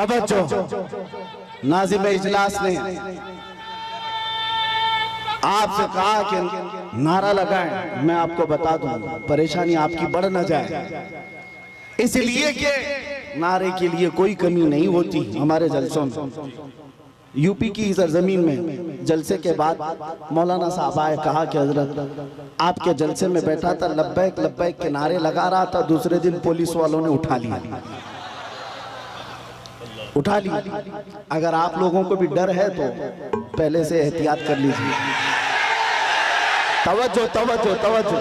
तवज्जो, नाज़िम इजलास ने आपसे कहा कि नारा लगाएं। मैं आपको बता दूं, परेशानी आपकी बढ़ न जाए, इसलिए कि नारे के लिए कोई कमी नहीं होती हमारे जलसों में। यूपी की सरजमीन में जलसे के बाद मौलाना साहब आए, कहा कि हजरत आपके जलसे में बैठा था, लब्बैक लब्बैक के नारे लगा रहा था, दूसरे दिन पुलिस वालों ने उठा लिया। अगर आप लोगों को भी डर है तो पहले से एहतियात कर लीजिए। तवज्जो तवज्जो तवज्जो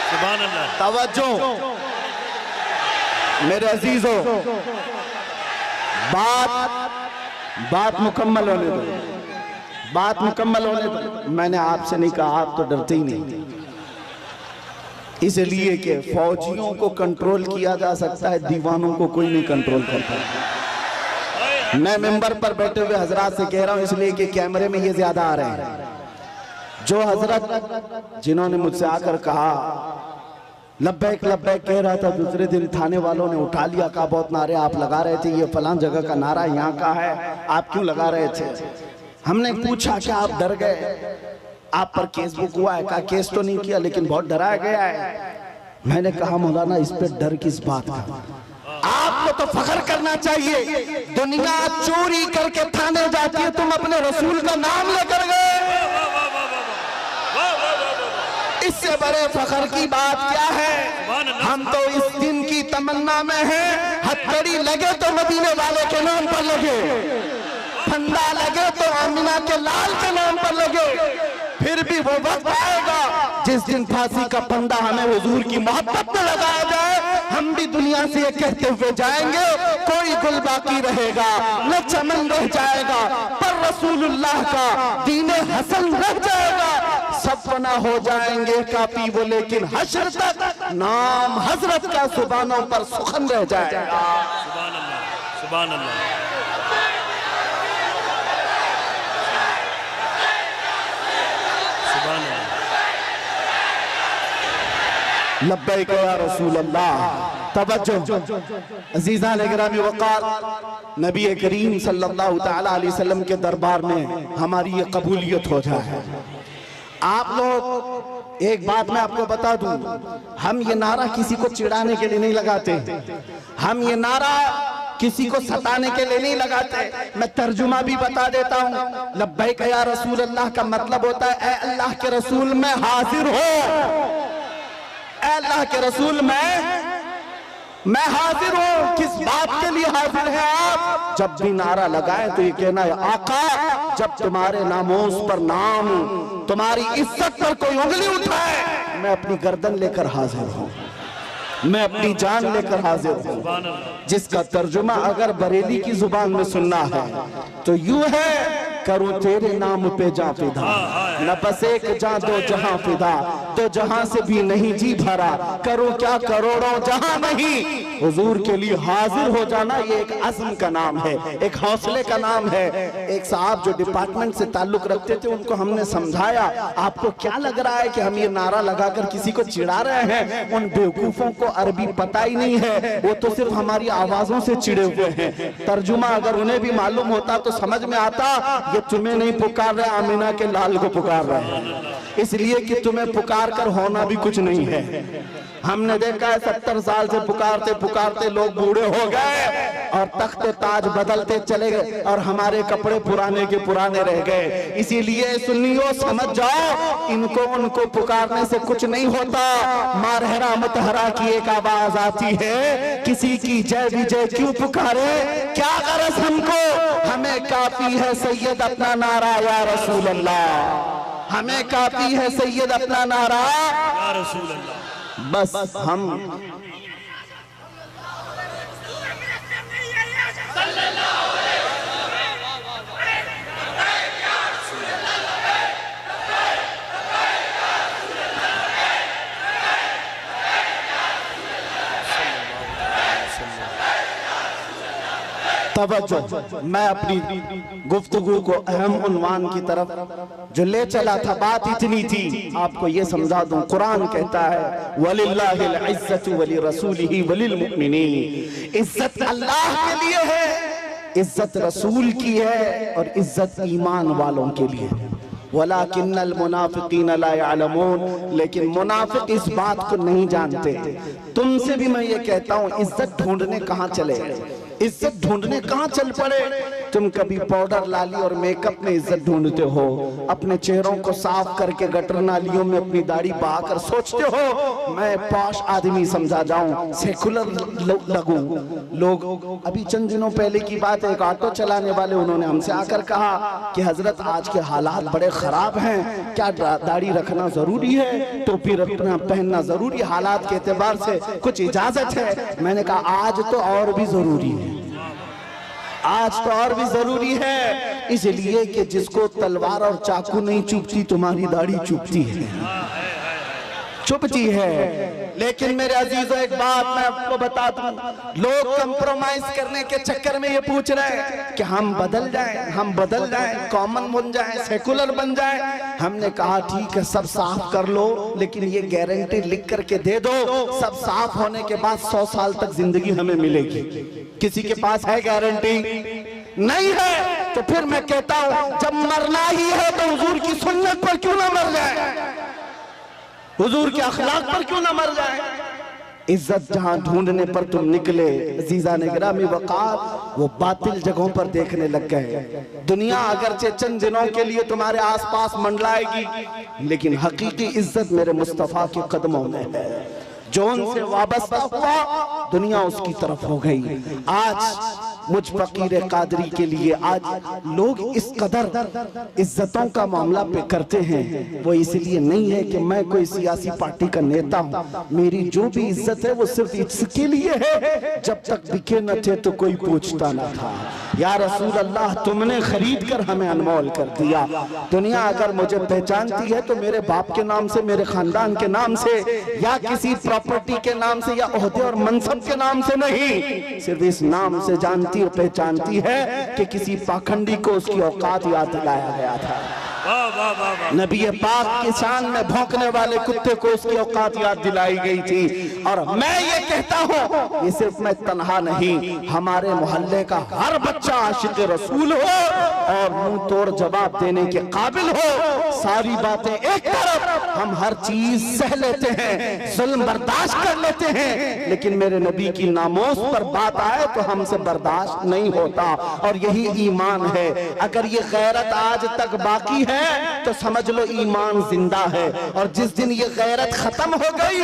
सुभान अल्लाह, तवज्जो मेरे अजीजों, बात मुकम्मल होने दो, बात मुकम्मल होने दो। मैंने आपसे नहीं कहा, आप तो डरते ही नहीं, इसलिए कि फौजियों को कंट्रोल किया जा सकता है, दीवानों को कोई नहीं कंट्रोल करता। मैं मिंबर पर बैठे हुए हजरात से कह रहा हूं, इसलिए कि कैमरे में ये ज्यादा आ रहे हैं। जो हजरत जिन्होंने मुझसे आकर कहा लब्बैक लब्बैक कह रहा था, दूसरे दिन थाने वालों ने उठा लिया, कहा बहुत नारे आप लगा रहे थे, ये फलां जगह का नारा यहाँ का है, आप क्यों लगा रहे थे? हमने पूछा कि आप डर गए, आप पर केस बुक हुआ है? कहा केस तो नहीं किया, लेकिन बहुत डराया गया है। मैंने कहा मौलाना इस पे डर किस बात का? आपको तो फख्र करना चाहिए, दुनिया चोरी करके थाने जाती है, तुम अपने रसूल का नाम लेकर गए, इससे बड़े फख्र की बात क्या है? हम तो इस दिन की तमन्ना में हैं, हथकड़ी लगे तो मदीने वाले के नाम पर लगे, फंदा लगे तो आमिना के लाल के नाम पर लगे। फिर भी वो वक्त आएगा जिस दिन फांसी का फंदा हमें हुजूर की मोहब्बत में लगाया जाए, हम भी दुनिया से ये कहते हुए जाएंगे, कोई गुल बाकी रहेगा न चमन रह जाएगा, पर रसूलुल्लाह का दीने हसन रह जाएगा। सब फना हो जाएंगे काफी वो, लेकिन हश्र तक नाम हजरत का सुबानों पर सुखन रह जाएगा। सुभान अल्लाह, सुभान अल्लाह। लब्बैक या रसूल अल्लाह। तवज्जो अजीज़ा गिरामी वक़ार, नबी करीम सल्लल्लाहु तआला अलैहि वसल्लम के दरबार में हमारी ये कबूलियत हो जाए। आप लोग एक बात मैं आपको बता दूं, हम ये नारा किसी को चिढ़ाने के लिए नहीं लगाते, हम ये नारा किसी को सताने के लिए नहीं लगाते। मैं तर्जुमा भी बता देता हूँ। लब्बैक या रसूल अल्लाह का मतलब होता है, ए अल्लाह के रसूल मैं हाजिर हो, ए अल्लाह के रसूल मैं हाजिर हूँ। किस बात के लिए हाजिर है आप? जब भी नारा लगाए तो ये कहना है आका, जब तुम्हारे नामोस पर नाम, तुम्हारी इज्जत पर कोई उंगली उठाए, मैं अपनी गर्दन लेकर हाजिर हूँ, मैं अपनी जान लेकर हाजिर हूँ। जिसका तर्जुमा अगर बरेली की जुबान में सुनना है तो यूं है, करूं तेरे नाम पे जा फिदा, न बस एक जा दो जहां फिदा, तो जहां से भी नहीं जी भरा, करूं क्या करोड़ों जहां नहीं। हुजूर के लिए हाजिर हो जाना ये एक अज़्म का नाम है, एक हौसले का नाम है। एक साहब जो डिपार्टमेंट से ताल्लुक रखते थे, उनको हमने समझाया, आपको क्या लग रहा है कि हम ये नारा लगाकर किसी को चिढ़ा रहे हैं? उन बेवकूफों को अरबी पता ही नहीं है, वो तो सिर्फ हमारी आवाजों से चिढ़े हुए हैं। तर्जुमा अगर उन्हें भी मालूम होता तो समझ में आता, ये तुम्हें नहीं पुकार रहे, आमिना के लाल को पुकार रहे हैं, इसलिए कि तुम्हें पुकार कर होना भी कुछ नहीं है। हमने देखा है 70 साल से पुकारते पुकारते लोग बूढ़े हो गए और तख्ते ताज बदलते चले गए और हमारे कपड़े पुराने के पुराने रह गए। इसीलिए सुन्नियों समझ जाओ, इनको उनको पुकारने से कुछ नहीं होता। मारहरा मतहरा की एक आवाज आती है, किसी की जय विजय क्यों पुकारे, क्या गरज हमको, हमें काफी है सैयद अपना नारा या रसूल अल्लाह, हमें काफी है सैयद अपना नारा या रसूल अल्लाह। बस हम तवज्जो, मैं अपनी गुफ्तगू को अहम उन्वान की तरफ जो ले चला था, बात इतनी थी, आपको ये समझा दूं। कुरान कहता है वलिल्लाहिल इज्जतु वली रसूलिही वलिल मुमिनीन, इज्जत अल्लाह के लिए है, इज्जत रसूल की है और इज्जत ईमान वालों के लिए। वलाकिन्नल मुनाफिकीन ला यअलमून, लेकिन मुनाफिक इस बात को नहीं जानते। तुमसे भी मैं ये कहता हूँ, इज्जत ढूंढने कहाँ चले, इज्जत ढूंढने कहाँ चल पड़े। तुम कभी पाउडर लाली और मेकअप में इज्जत ढूंढते हो, अपने चेहरों को साफ करके गटर नालियों में अपनी दाढ़ी बहाकर सोचते हो मैं पॉश आदमी समझा जाऊं, सेकुलर लगूं। लोग अभी चंद दिनों पहले की बात है, एक ऑटो चलाने वाले उन्होंने हमसे आकर कहा कि हजरत आज के हालात बड़े खराब हैं, क्या दाढ़ी रखना जरूरी है, टोपी रखना पहनना जरूरी, हालात के एतबार से कुछ इजाजत है। मैंने कहा आज तो और भी जरूरी है, आज तो और भी जरूरी है, इसलिए कि जिसको तलवार और चाकू नहीं चुभती, तुम्हारी दाढ़ी चुभती है, चुभती है। लेकिन मेरे अजीजों एक बात मैं आपको बता दूं, लोग कंप्रोमाइज करने के चक्कर में ये पूछ रहे हैं कि हम बदल जाएं, हम बदल जाएं, कॉमन बन जाएं, सेकुलर बन जाएं। हमने कहा ठीक है, सब साफ कर लो, लेकिन ये गारंटी लिख करके दे दो, सब साफ होने के बाद 100 साल तक जिंदगी हमें मिलेगी। किसी के पास है गारंटी? नहीं है। तो फिर मैं कहता हूं, जब मरना ही है तो हुजूर की सुन्नत पर क्यों ना मर जाए, हुजूर के अखलाक पर क्यों ना मर जाए। इज्जत जहां ढूंढने पर तुम निकले अजीज़ान गिरामी वक़ार, वो बातिल जगहों पर देखने लग गए। दुनिया अगरचे चंद दिनों के लिए तुम्हारे आसपास मंडलाएगी, लेकिन हकीकी इज्जत मेरे मुस्तफ़ा के कदमों में है। जो उनसे वाबस्ता हुआ, दुनिया उसकी तरफ हो गई। आज मुझ फकीर कादरी के लिए आज लोग इस कदर इज्जतों का मामला पे करते हैं, वो इसलिए नहीं है कि मैं कोई सियासी पार्टी का नेता हूँ। मेरी जो भी इज्जत है वो सिर्फ इसके लिए है, जब तक बिके न थे तो कोई पूछता न था। या रसूल अल्लाह, तुमने खरीद कर हमें अनमोल कर दिया। दुनिया अगर मुझे पहचानती है तो मेरे बाप के नाम से, मेरे खानदान के नाम से, या किसी प्रॉपर्टी के नाम से, या ओहदे और मनसब के नाम से नहीं, सिर्फ इस नाम से जानती और पहचानती है कि किसी पाखंडी को उसकी औकात याद दिलाया गया था। नबी पाक की शान में भौंकने वाले कुत्ते को उसकी औकात याद दिलाई गई थी। और मैं ये कहता हूँ, ये सिर्फ मैं तन्हा नहीं, हमारे मोहल्ले का हर बच्चा आशिक रसूल हो और मुंह तोड़ जवाब देने के काबिल हो। सारी बातें एक तरफ, हम हर चीज सह लेते हैं, जुल्म बर्दाश्त कर लेते हैं, लेकिन मेरे नबी की नामोस पर बात आए तो हमसे बर्दाश्त नहीं होता। और यही ईमान है। अगर ये गैरत आज तक बाकी है तो समझ लो ईमान जिंदा है, और जिस दिन ये गैरत खत्म हो गई,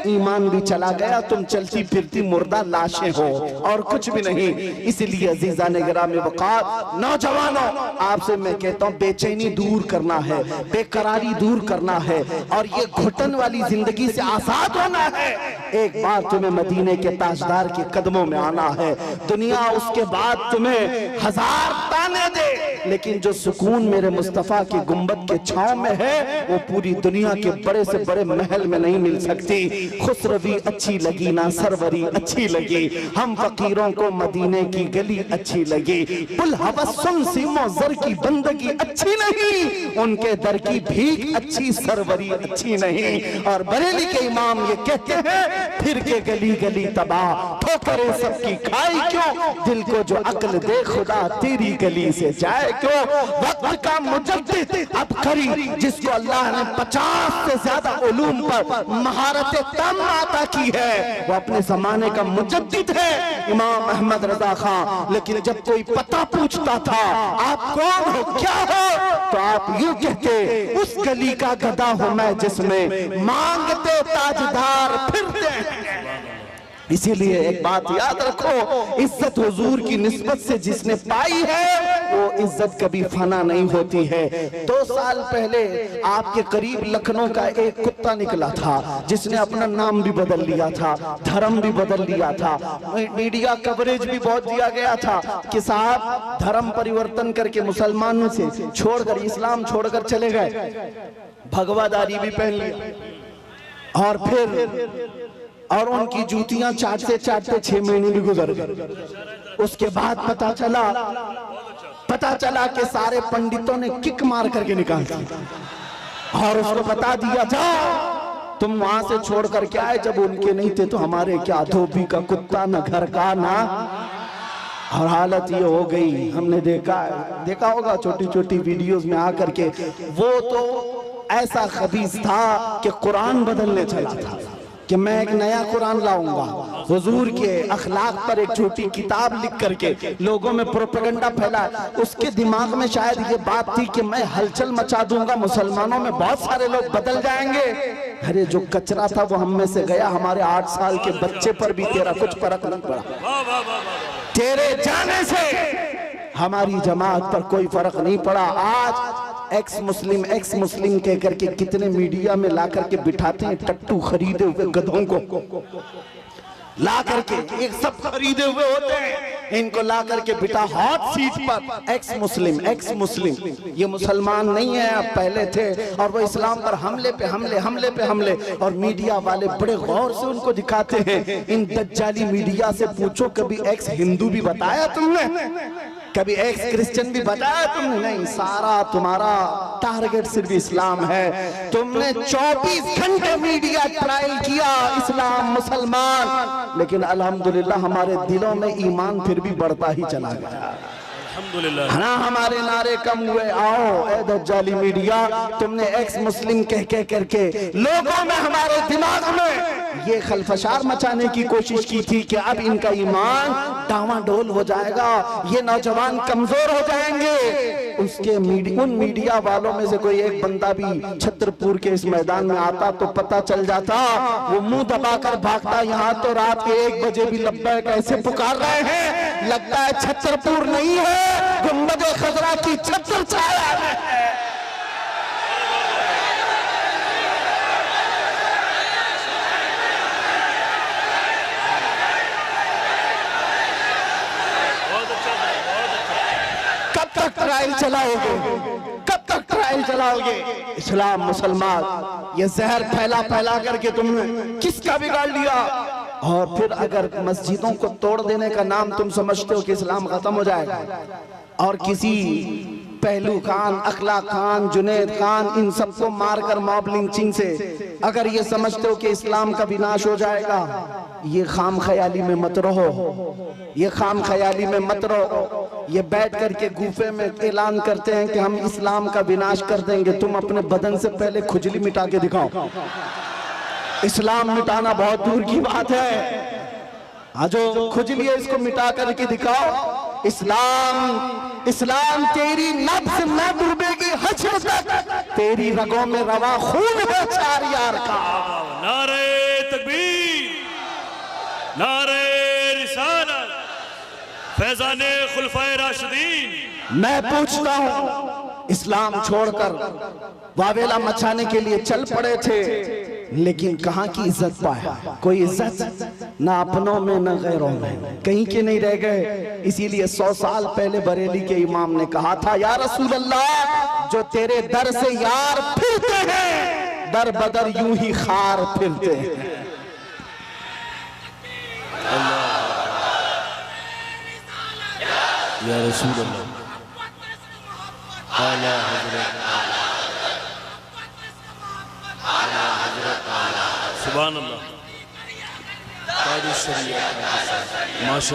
ईमान भी चला गया, तुम चलती फिरती मुर्दा लाशें हो और कुछ भी नहीं। इसलिए अजीज़ान गिरामी वक़ार, नौजवानों, आपसे मैं कहता हूँ, बेचैनी दूर करना है, बेकरारी दूर करना है, और ये घुटन वाली जिंदगी से आजाद होना है। एक बार तुम्हें मदीने के ताजदार के कदमों में आना है। दुनिया उसके बाद तुम्हें 1000 ताने दे, लेकिन जो सुकून मेरे मुस्तफा के गुंबद के छांव में है, वो पूरी दुनिया के बड़े से बड़े महल में नहीं मिल सकती। खुसरवी अच्छी लगी ना सरवरी अच्छी लगी, हम फकीरों को मदीने की गली अच्छी लगी। पुल हवस्सुन सीमो जर की बंदगी अच्छी नहीं, उनके दर की भीख अच्छी सरवरी अच्छी नहीं। और बरेली के इमाम ये कहते हैं, फिर के गली गली तबाह, ठोकरें सबकी खाई क्यों, दिल को जो अक्ल दे खुदा तेरी गली से जाए क्यों। वक्त का मुजद्दिद अबकरी, जिसको अल्लाह ने 50 से ज्यादा उलूम पर महारत तम अता की है, वो अपने जमाने का मुजद्दिद है, इमाम अहमद रजा खां। लेकिन जब कोई पता पूछता था, आप कौन हो, क्या हो, तो आप यूं कहते, उस गली का गधा हूं मैं जिसमें मांगते ताजदार फिरते हैं। इसीलिए एक बात याद रखो, इज्जत हुजूर की निस्बत से जिसने पाई है, वो इज्जत कभी फना नहीं होती है। 2 साल पहले आपके करीब लखनऊ का एक कुत्ता निकला था, जिसने अपना नाम भी बदल लिया था, धर्म भी बदल लिया था। मीडिया कवरेज भी बहुत दिया गया था कि साहब धर्म परिवर्तन करके मुसलमानों से छोड़कर, इस्लाम छोड़कर चले गए, भगवादारी भी पहन लिया, और फिर और उनकी जूतियां चाटते चाटते 6 महीने भी गुजर गए। उसके बाद पता चला कि सारे पंडितों ने किक मार करके निकाल दिया और उसको बता दिया, जाओ तुम वहां से छोड़ करके आए, जब उनके नहीं थे तो हमारे क्या, धोबी का कुत्ता न घर का ना। और हालत ये हो गई, हमने देखा होगा छोटी छोटी वीडियोस में आकर के, वो तो ऐसा खबीस था कि कुरान बदलने चला था कि मैं एक नया कुरान लाऊंगा, हुजूर के अखलाक पर एक छोटी किताब लिख करके लोगों में प्रोपेगेंडा फैला। उसके दिमाग में शायद ये बात थी कि मैं हलचल मचा दूंगा, मुसलमानों में बहुत सारे लोग बदल जाएंगे। अरे जो कचरा था वो हम में से गया, हमारे 8 साल के बच्चे पर भी तेरा कुछ फर्क नहीं पड़ा, तेरे जाने से हमारी जमात पर कोई फर्क नहीं पड़ा। आज एक्स मुस्लिम कह करके कितने मीडिया में ला करके बिठाते हैं, टट्टू खरीदे हुए गधों को ला करके, एक सब खरीदे हुए होते हैं, इनको ला करके बिठा हॉट सीट पर, एक्स मुस्लिम। ये मुसलमान नहीं है, अब पहले थे, और वो इस्लाम पर हमले पे हमले। और मीडिया वाले बड़े गौर से उनको दिखाते हैं। इन दज्जाली मीडिया से पूछो, कभी एक्स हिंदू भी बताया तुमने? कभी एक्स क्रिश्चियन भी बताया तुमने? नहीं, सारा तुम्हारा टारगेट सिर्फ इस्लाम है। तुमने 24 घंटे मीडिया ट्रायल किया, इस्लाम मुसलमान, लेकिन अल्हम्दुलिल्लाह हमारे दिलों में ईमान फिर भी बढ़ता ही चला गया। हाँ, हमारे नारे कम हुए। आओ ए दज्जाली मीडिया, तुमने एक्स मुस्लिम कह करके लोगों में, हमारे दिमाग में ये खलफशार मचाने की कोशिश की थी कि अब इनका ईमान डावाडोल हो जाएगा, ये नौजवान कमजोर हो जाएंगे। उसके उन मीडिया वालों में से कोई एक बंदा भी छतरपुर के इस मैदान में आता तो पता चल जाता, वो मुंह दबाकर भागता, यहाँ तो रात के 1 बजे भी लब्बैक ऐसे पुकार रहे हैं, लगता है छतरपुर नहीं है, गुंबद खजरा की छत्र छाया में है। कब तक ट्रायल चलाओगे? इस्लाम मुसलमान, ये जहर फैला करके तुमने किसका बिगाड़ लिया? और फिर अगर मस्जिदों को तोड़ देने का नाम तुम समझते हो कि इस्लाम खत्म हो जाएगा, और किसी पहलू खान, अखला खान, जुनैद खान, इन सबको मारकर मॉब लिंचिंग से अगर ये समझते हो कि इस्लाम का विनाश हो जाएगा, ये खाम ख्याली में मत रहो। ये बैठ करके गुफे में ऐलान करते हैं कि हम इस्लाम का विनाश कर देंगे। तुम अपने बदन से पहले खुजली मिटा के दिखाओ। इस्लाम मिटाना बहुत दूर की बात है, जो खुजली है इसको मिटा करके दिखाओ। इस्लाम तेरी नफ्स न डूबेगी हश्र तक, तेरी रगों में रवा खून है 4 यार का। नारे तकबीर, नारे रिसालत, फैज़ाने खुलफाए राशिदीन। मैं पूछता हूँ, इस्लाम छोड़कर वावेला मचाने के लिए चल पड़े थे, लेकिन कहाँ की इज्जत पाया? कोई इज्जत ना अपनों में न गैरों में, कहीं के नहीं रह गए। इसीलिए 100 साल पहले बरेली के इमाम ने कहा था, या रसूल अल्लाह, जो तेरे दर से यार फिरते हैं, दर बदर यूं ही खार फिरते हैं। या रसूल अल्लाह, सुभान अल्लाह।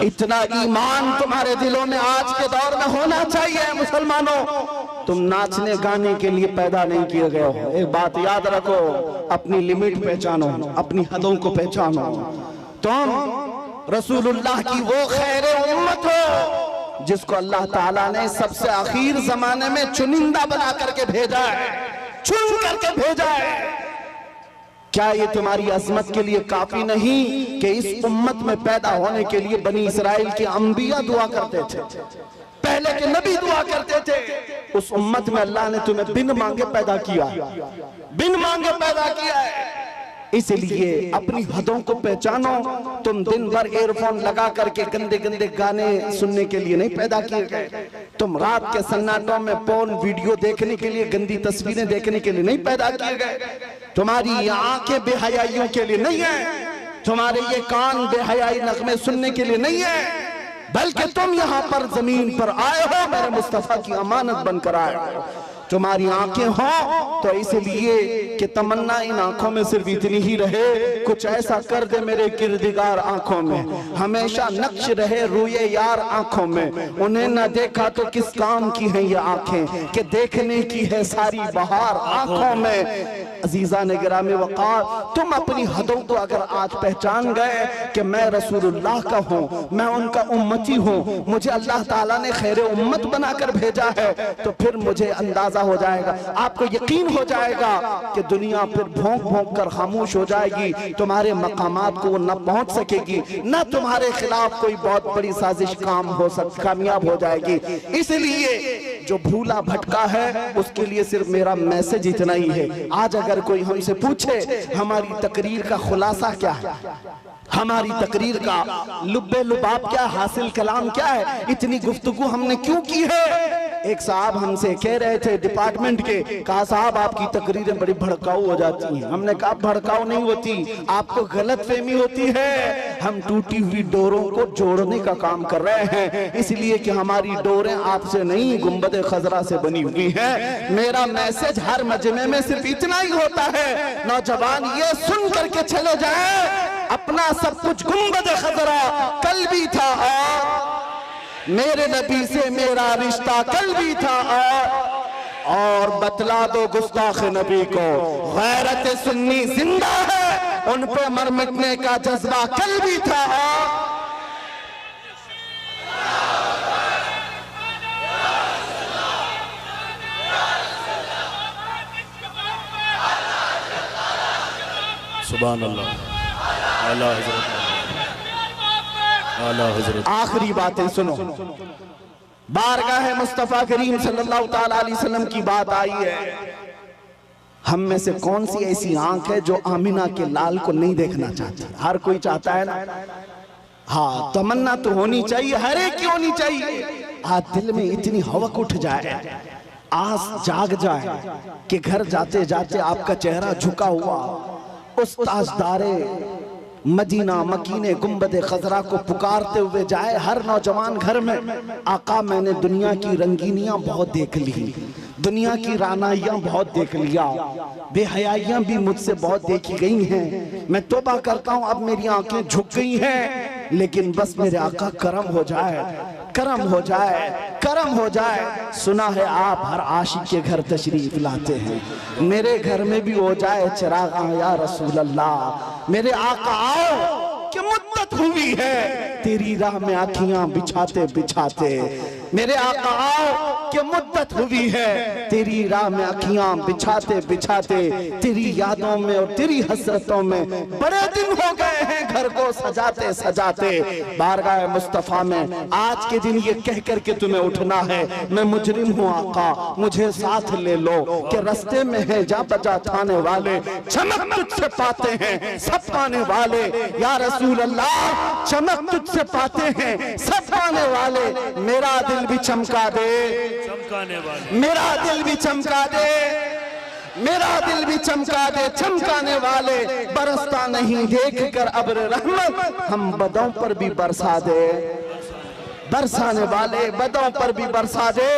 इतना ईमान तुम्हारे दिलों में आज के दौर में होना चाहिए। मुसलमानों, तुम नाचने गाने के लिए पैदा नहीं किए गए हो। एक बात याद रखो, अपनी लिमिट पहचानो, अपनी हदों को पहचानो। तुम रसूलुल्लाह की वो खैर उम्मत हो जिसको अल्लाह ताला ने सबसे आखिर जमाने में चुनिंदा बना करके भेजा है, चुन करके भेजा है। क्या ये तुम्हारी अजमत के लिए काफी नहीं कि इस उम्मत में पैदा होने के लिए बनी इसराइल के अंबिया दुआ करते थे, पहले के नबी दुआ करते थे? उस उम्मत में अल्लाह ने तुम्हें बिन मांगे पैदा किया, बिन मांगे पैदा किया है। इसलिए अपनी हदों को पहचानो। तुम दिन भर एयरफोन लगा करके गंदे गंदे गाने सुनने के लिए नहीं पैदा किए गए। तुम रात के सन्नाटों में पोर्न वीडियो देखने के लिए, गंदी तस्वीरें देखने के लिए नहीं पैदा किए गए। तुम्हारी ये आंखें बेहयाइयों के लिए नहीं है, तुम्हारे ये कान बेहयाई नगमे सुनने के लिए नहीं है। बल्कि तुम यहाँ पर जमीन पर आए हो मेरे मुस्तफा की अमानत बनकर आए हो। तुम्हारी आंखें हों तो इसलिए कि तमन्ना इन आंखों में सिर्फ इतनी ही रहे, कुछ ऐसा कर दे मेरे किरदिगार आंखों में, हमेशा नक्श रहे रूए यार आंखों में। उन्हें न देखा तो किस काम की है ये आंखें कि देखने की है सारी बहार आंखों में। अजीजा ने गिरामी वक़ार, तुम अपनी हदों को अगर आज पहचान गए कि मैं रसूलुल्लाह का हूँ, मैं उनका उम्मती हूँ, मुझे अल्लाह ताला ने खैर उम्मत बनाकर भेजा है, तो फिर मुझे अंदाजा हो जाएगा, आपको यकीन हो जाएगा कि दुनिया फिर भौंक भौंक कर खामोश हो जाएगी, तुम्हारे मकामात को वो न पहुंच सकेगी, न तुम्हारे खिलाफ कोई बहुत बड़ी साजिश कामयाब हो जाएगी। इसलिए जो भूला भटका है उसके लिए सिर्फ मेरा मैसेज इतना ही है। आज अगर कोई हमसे पूछे हमारी तकरीर का खुलासा क्या है, हमारी तकरीर का लुब्बे लुबाब क्या, हासिल कलाम क्या है, इतनी गुफ्तगू हमने क्यों की है। एक साहब हमसे कह रहे थे डिपार्टमेंट के, कहा साहब आपकी तकरीरें बड़ी भड़काऊ हो जाती हैं। हमने कहा भड़काऊ नहीं होती, आपको गलत फहमी होती है। हम टूटी हुई डोरों को जोड़ने का काम कर रहे हैं, इसलिए कि हमारी डोरें आपसे नहीं गुंबद खजरा से बनी हुई हैं। मेरा मैसेज हर मजमे में सिर्फ इतना ही होता है, नौजवान ये सुन करके चले जाए अपना सब कुछ गुंबद खजरा कल भी था मेरे नबी से मेरा रिश्ता कल भी था, और बतला दो गुस्ताख नबी को गैरत सुन्नी जिंदा है, उन पे मर मिटने का जज्बा कल भी था। सुभान अल्लाह, आला हज़रत, आला हज़रत। आखिरी बातें सुनो, बारगाह मुस्तफा करीम सल्लल्लाहु ताला अलैहि वसल्लम की बात आई है। हम में से कौन सी ऐसी आंख है जो आमिना के लाल को नहीं देखना चाहती? हर कोई चाहता है ना, हाँ तमन्ना तो होनी चाहिए, हर एक की होनी चाहिए। आज दिल में इतनी हवक उठ जाए, आस जाग जाए कि घर जाते जाते आपका चेहरा झुका हुआ उस ताजदारे मदीना मकीने गुंबद खजरा को पुकारते हुए जाए। हर नौजवान घर में आका मैंने दुनिया की रंगीनियां बहुत देख ली, दुनिया की रानाइयां बहुत देख लिया, बेहयाइयां भी मुझसे बहुत देखी गई हैं। मैं तौबा करता हूं अब मेरी आंखें झुक गई हैं, लेकिन बस मेरे आका करम हो जाए, करम हो जाए, करम हो जाए। सुना है आप हर आशिक के घर तशरीफ लाते हैं, मेरे घर में भी हो जाए चिरागा या रसूल अल्लाह। मेरे आका आओ कि मुद्दत हुई है तेरी राह में आँखियां बिछाते बिछाते, मेरे आका आओ कि मुद्दत हुई है तेरी राह में आँखियां बिछाते बिछाते, तेरी यादों में और तेरी हसरतों में बड़े दिन हो गए हैं घर को सजाते सजाते। बारगाह मुस्तफा में आज के दिन ये कह कर के तुम्हें उठना है, मैं मुजरिम हूँ आका मुझे साथ ले लो, कि रास्ते में है जा बजा थाने वाले, चमक तुझसे पाते हैं सब पाने वाले। या रसूल अल्लाह चमक तुझसे पाते हैं सब पाने वाले, मेरा दिल भी चमका दे, चमकाने वाले, मेरा दिल भी चमका दे, मेरा दिल भी चमका दे। चमकाने वाले बरसता नहीं देख कर अब्र रहमत, हम बदों पर भी बरसा दे, बरसाने वाले बदों पर भी बरसा दे,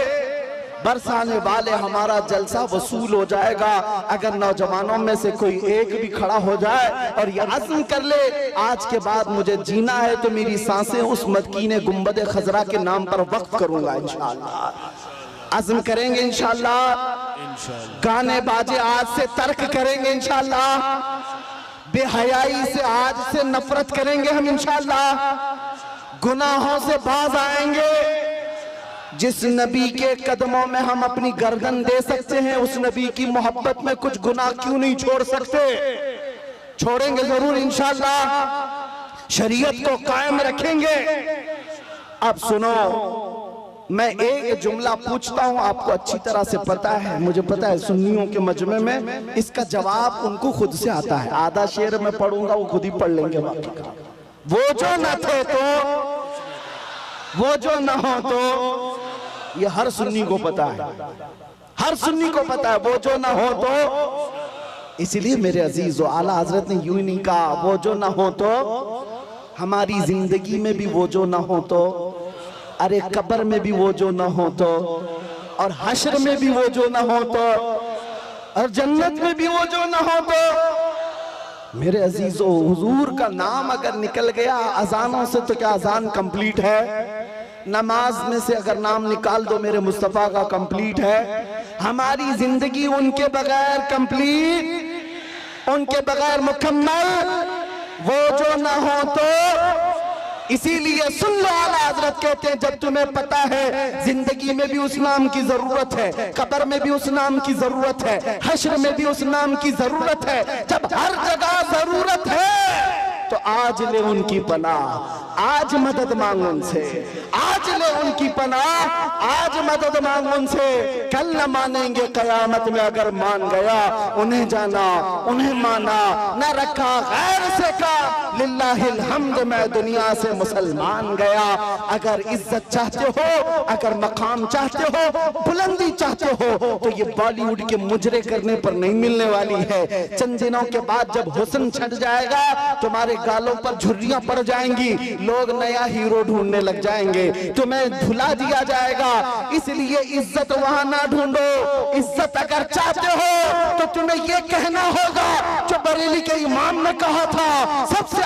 बरसाने वाले। हमारा जलसा वसूल हो जाएगा अगर नौजवानों में से कोई एक भी खड़ा हो जाए और ये अज़्म कर ले आज के बाद मुझे जीना है तो मेरी सांसें उस मदकीने गुंबद खजरा के नाम पर वक्फ करूंगा इंशाअल्लाह। अज़्म करेंगे इंशाअल्लाह, गाने बाजे आज से तर्क करेंगे इंशाअल्लाह, बेहयाई से आज से नफरत करेंगे हम इंशाअल्लाह, गुनाहों से बाज आएंगे। जिस नबी के कदमों में हम अपनी गर्दन दे सकते हैं उस नबी की मोहब्बत में कुछ गुनाह क्यों नहीं छोड़ सकते? छोड़ेंगे जरूर इंशाअल्लाह, शरीयत को कायम रखेंगे। अब सुनो, मैं एक जुमला पूछता हूं, आपको अच्छी तरह से पता है, मुझे पता है सुन्नियों के मजमे में इसका जवाब उनको खुद से आता है। आधा शेर में पढ़ूंगा वो खुद ही पढ़ लेंगे। वो जो न थे तो, वो जो न हो तो, ये हर सुन्नी को पता है, हर सुन्नी को पता है वो जो न हो तो। इसलिए मेरे अजीज आला हजरत ने यूं नहीं कहा वो जो न हो तो, हमारी जिंदगी में भी वो जो न हो तो अरे कब्र में भी वो जो न हो तो, और हश्र में भी वो जो न हो तो, और जन्नत में भी वो जो न हो तो। मेरे अजीजों, हुजूर का नाम अगर निकल गया अजानों से तो क्या अजान कंप्लीट है? नमाज में से अगर नाम निकाल दो मेरे मुस्तफा का, कंप्लीट है। हमारी जिंदगी उनके बगैर कंप्लीट, उनके बगैर मुकम्मल वो जो ना हो तो। इसीलिए सुन लो, आला हजरत कहते हैं जब तुम्हें पता है जिंदगी में भी उस नाम की जरूरत है, कब्र में भी उस नाम की जरूरत है, हश्र में भी उस नाम की जरूरत है, जब हर जगह जरूरत है तो आज ले उनकी पनाह, आज मदद मांग उनसे, आज ले उनकी पनाह, आज मदद मांग उनसे। कल न मानेंगे कयामत में, अगर मान गया उन्हें जाना, उन्हें माना, न रखा गैर से का, लिल्लाहिल हम्द, मैं दुनिया से मुसलमान गया। अगर इज्जत चाहते हो, अगर मकाम चाहते हो, बुलंदी चाहते हो, तो ये बॉलीवुड के मुजरे करने पर नहीं मिलने वाली है। चंद दिनों के बाद जब हुस्न छट जाएगा, तुम्हारे गालों पर झुर्रियां पड़ जाएंगी, लोग नया हीरो ढूंढने लग जाएंगे, तुम्हें भुला दिया जाएगा। इसलिए इज्जत वहां ना ढूंढो। इज्जत अगर चाहते हो तो तुम्हें यह कहना होगा जो बरेली के इमाम ने कहा था, सबसे